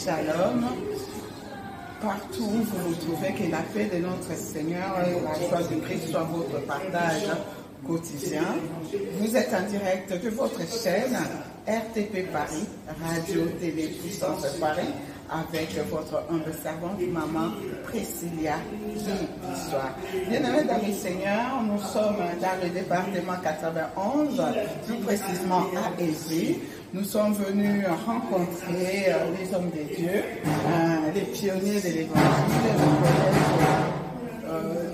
Shalom. Partout où vous vous trouvez, que la paix de notre Seigneur et la joie de Christ soit votre partage quotidien. Vous êtes en direct de votre chaîne RTP Paris, Radio Télé Puissance Paris, avec votre humble servante, Maman Priscilla L'Histoire. Bien-aimés dans le Seigneur, nous sommes dans le département 91, plus précisément à Évry. Nous sommes venus rencontrer les hommes de Dieu, les pionniers de l'Évangile,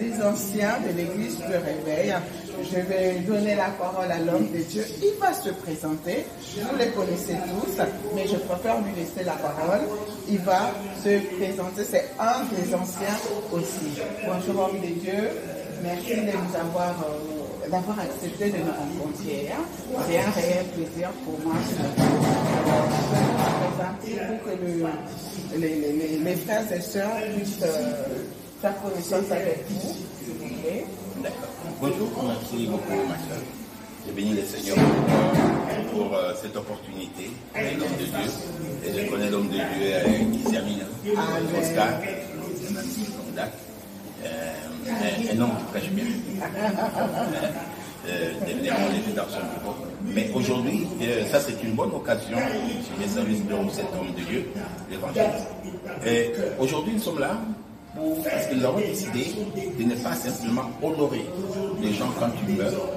les anciens de l'Église du Réveil. Je vais donner la parole à l'homme de Dieu. Il va se présenter. Vous les connaissez tous, mais je préfère lui laisser la parole. Il va se présenter. C'est un des anciens aussi. Bonjour homme de Dieu. Merci de nous d'avoir accepté de nous rencontrer. C'est un réel plaisir pour moi. Je vais vous présenter pour que les frères et sœurs puissent faire connaissance avec vous, s'il vous plaît. D'accord. Bonjour, merci beaucoup ma soeur. Je bénis le Seigneur pour cette opportunité, l'homme de Dieu. Et je connais l'homme de Dieu qui s'amène, Oscar, un ami de longue date. Un homme qui prêche bien. Dernièrement, on était dans son bureau. Mais aujourd'hui, ça c'est une bonne occasion sur les services de cet homme de Dieu, l'évangéliste. Et aujourd'hui, nous sommes là parce que nous avons décidé de ne pas simplement honorer les gens quand ils meurent,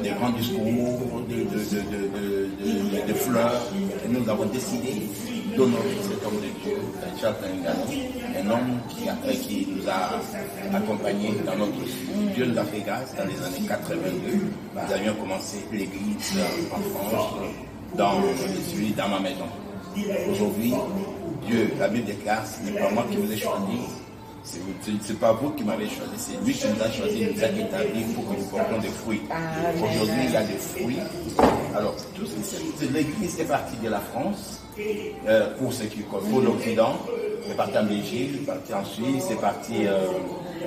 des grands discours, de fleurs. Et nous avons décidé d'honorer cet homme de Dieu, Jacques Ngani, un homme qui nous a accompagnés dans notre vie. Dieu nous a fait grâce dans les années 82. Nous avions commencé l'église en France, dans ma maison. Aujourd'hui, Dieu, la Bible déclare, ce n'est pas moi qui vous ai choisi, c'est pas vous qui m'avez choisi, c'est lui qui nous a choisi, nous a établis pour que nous portions des fruits. Aujourd'hui, il y a des fruits. Alors, l'église est partie de la France, pour ce qui pour l'Occident, c'est parti en Belgique, c'est parti en Suisse, c'est parti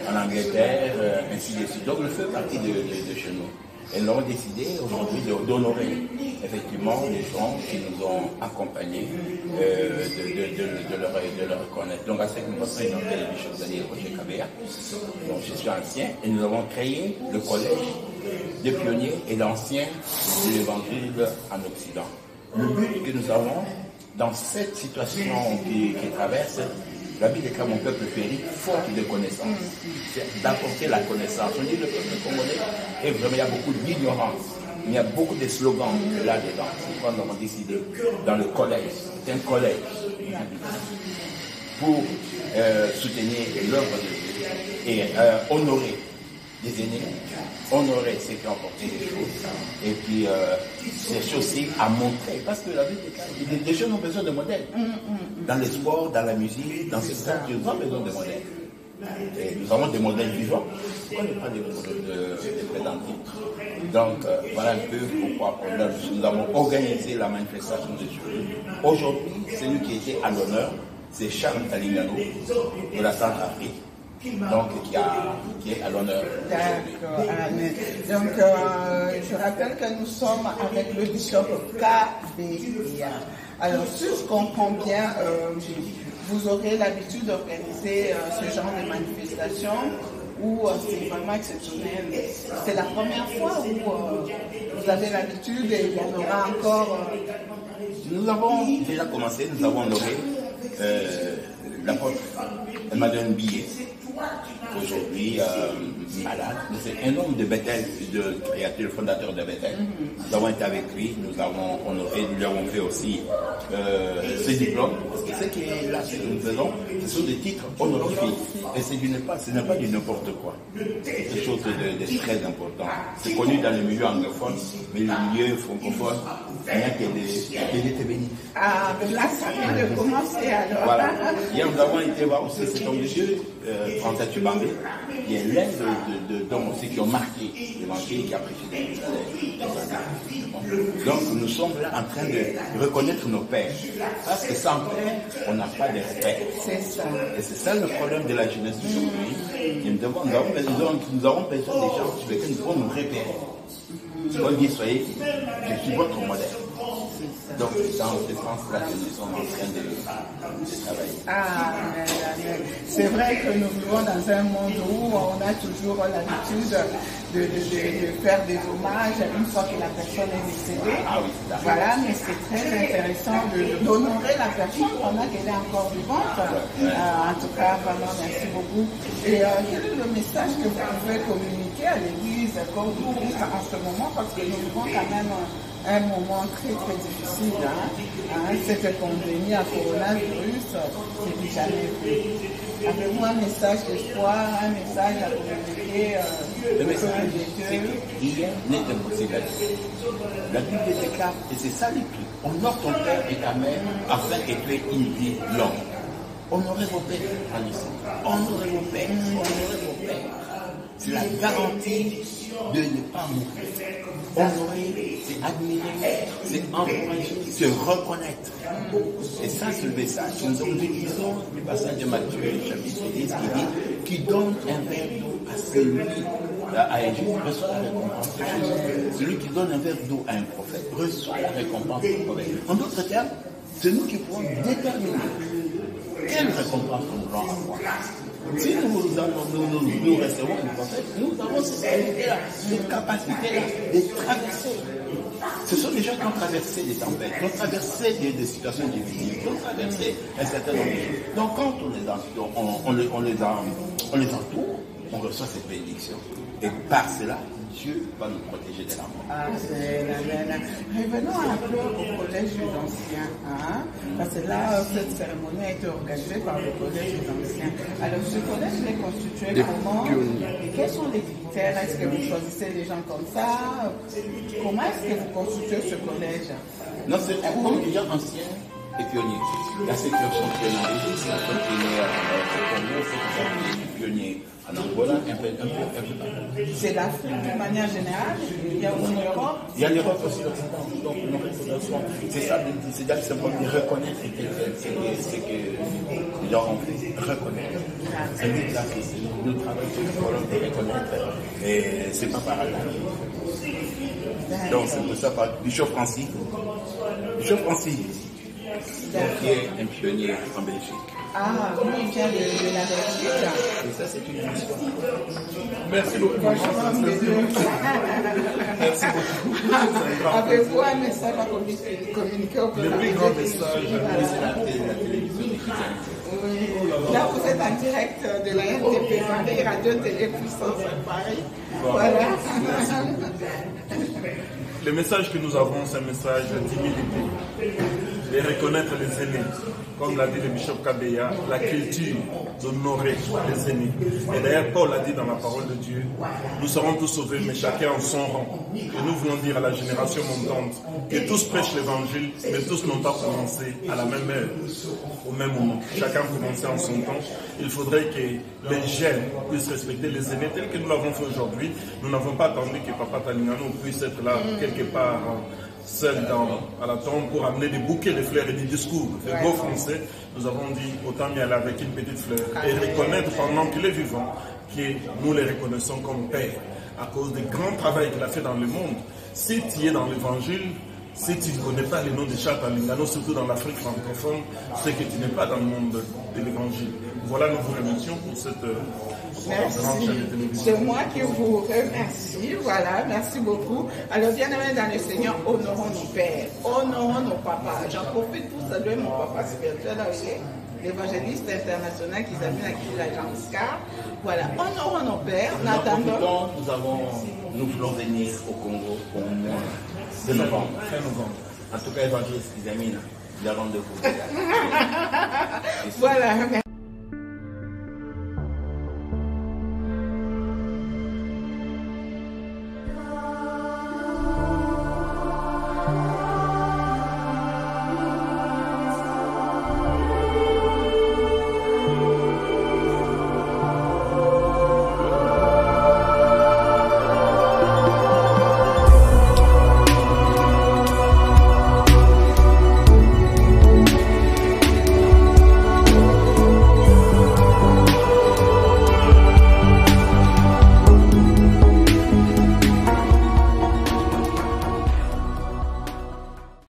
en Angleterre, ainsi de suite. Donc, le feu est parti de chez nous. Et nous avons décidé aujourd'hui d'honorer effectivement les gens qui nous ont accompagnés, de leur reconnaître. Donc à ce que nous passons une appel du chef d'année Roger Kabea, donc je suis ancien, et nous avons créé le collège des pionniers et l'ancien de l'évangile en Occident. Le but que nous avons dans cette situation qui traverse, la Bible déclare mon peuple périt faute de connaissance. C'est d'apporter la connaissance. On dit le peuple congolais, et vraiment il y a beaucoup d'ignorance. Il y a beaucoup de slogans là-dedans. C'est pourquoi nous avons décidé dans le collège, c'est un collège, pour soutenir l'œuvre de Dieu et honorer les aînés, honorer ceux qui ont apporté des choses, et puis chercher aussi à montrer, parce que la vie des jeunes ont besoin de modèles. Dans les sports, dans la musique, dans ce secteur, nous avons besoin de modèles. Et nous avons des modèles vivants. Pourquoi ne pas des modèles de présenter? Donc voilà un peu pourquoi nous avons organisé la manifestation de Dieu. Aujourd'hui, celui qui était à l'honneur, c'est Charles Talingano de la Centrafrique. Donc, qui est à l'honneur. D'accord, amen. Donc, je rappelle que nous sommes avec le bishop Kabea. Alors, si je comprends bien, vous aurez l'habitude d'organiser ce genre de manifestation où c'est vraiment exceptionnel. C'est la première fois où vous avez l'habitude et il y en aura encore. Nous avons déjà commencé, nous avons honoré l'apôtre. Elle m'a donné un billet. Aujourd'hui, malade. C'est un homme de Bethel, de créateur, le fondateur de Bethel. Nous avons été avec lui, nous avons honoré, nous lui avons fait aussi ses diplômes. Parce que ce qui est là, ce que nous faisons, ce sont des titres honorifiques. Et ce n'est pas du n'importe quoi. C'est quelque chose de très important. C'est connu dans le milieu anglophone, mais le milieu francophone, rien qu'il était béni. Ah, là, ça vient de commencer alors. Voilà. Hier, nous avons été voir aussi cet homme de Dieu, François Tubambé, qui est l'un d'hommes aussi qui ont marqué l'évangile, qui a prêché dans Donc nous sommes là en train de reconnaître nos pères. Parce que sans père, on n'a pas de respect. C'est ça. Et c'est ça le problème de la jeunesse d'aujourd'hui. Nous avons besoin des gens sur lesquels nous pouvons nous repérer. On dit, soyez, je suis votre modèle. Donc, dans ce sens-là que nous sommes en train Amen. C'est vrai que nous vivons dans un monde où on a toujours l'habitude de faire des hommages une fois que la personne est décédée. Voilà, mais c'est très intéressant d'honorer la personne pendant qu'elle est encore vivante. En tout cas, vraiment, merci beaucoup. Et quel est le message que vous pouvez communiquer à l'Église comme Christ en ce moment, parce que nous vivons quand même un moment très très difficile. Cette pandémie à coronavirus, c'est du jamais vu. Avez-vous un message d'espoir, un message à communiquer Le message, c'est qu'hier n'est impossible à dire. La Bible déclare, et c'est ça l'écrit, honore ton père et ta mère afin que tu aies une vie longue. Honorez vos pères, honorez vos pères, honorez vos pères. C'est la garantie de ne pas mourir. Honorer, c'est admirer, c'est encourager, c'est reconnaître. Et ça, c'est le message. Nous utilisons le passage de Matthieu, chapitre 10, qui dit qui donne un verre d'eau à celui à un juif reçoit la récompense de Jésus. Celui qui donne un verre d'eau à un prophète reçoit la récompense du prophète. En d'autres termes, c'est nous qui pouvons déterminer quelle récompense nous allons avoir. Si nous recevons le prophète, nous avons cette qualité-là, cette capacité-là de traverser. Ce sont des gens qui ont traversé des tempêtes, qui ont traversé des situations difficiles, qui ont traversé un certain nombre de choses. Donc quand on les entoure, on reçoit cette bénédiction. Et par cela, Dieu va nous protéger de la mort. Revenons un peu au collège des anciens, parce que là, cette cérémonie a été organisée par le collège des anciens. Alors, ce collège est constitué comment? Et quels sont les critères? Est-ce que vous choisissez des gens comme ça? Comment est-ce que vous constituez ce collège? Non, c'est comme des gens anciens et pionniers. Il y a ceux qui sont pionniers, ceux qui sont pionniers en Angola, un peu partout. C'est l'Afrique d'une manière générale, il y a en Europe. Il y a l'Europe aussi, donc nos reconnaissons. C'est ça, c'est simplement de reconnaître ce que les gens ont fait. Reconnaître. C'est nous là, nous travaillons sur le problème de reconnaître. Et c'est pas par hasard. Donc c'est pour ça par Bishop Francis. Qui est un pionnier en Belgique. Ah, lui, il vient de la Belgique. Et ça, c'est une mission. Merci beaucoup. Merci beaucoup. Avez-vous un message à communiquer au Le plus grand message, c'est la télévision égyptienne. Oui. Là, vous êtes en direct de la RTP, Paris, Radio Télé Puissance à Paris. Voilà. Le message que nous avons, c'est un message d'humilité, de reconnaître les aînés. Comme l'a dit le bishop Kabeya, la culture d'honorer les aînés. Et d'ailleurs, Paul a dit dans la parole de Dieu, nous serons tous sauvés, mais chacun en son rang. Et nous voulons dire à la génération montante que tous prêchent l'évangile, mais tous n'ont pas commencé à la même heure, au même moment. Chacun commençait en son temps. Il faudrait que les jeunes puissent respecter les aînés tels que nous l'avons fait aujourd'hui. Nous n'avons pas attendu que Papa Talingano puisse être là quelque part seul à la tombe pour amener des bouquets de fleurs et des discours. Les beaux français, nous avons dit autant mieux aller avec une petite fleur et reconnaître pendant qu'il est vivant que nous les reconnaissons comme père à cause du grand travail qu'il a fait dans le monde. Si tu es dans l'évangile, si tu ne connais pas les noms de Charles Talingano, surtout dans l'Afrique francophone, c'est que tu n'es pas dans le monde de l'évangile. Voilà, nous vous remercions pour cette grande chaîne de télévision. C'est moi qui vous remercie. Voilà, merci beaucoup. Alors, bien-aimés dans le Seigneur, honorons nos pères, honorons nos papas. J'en profite pour saluer mon papa spirituel avec l'évangéliste international qui s'appelle Akila Jean Oscar. Voilà, honorons nos pères. Nous voulons venir au Congo au mois de novembre. En tout cas, évangéliste Isamina, il y a rendez-vous. Voilà.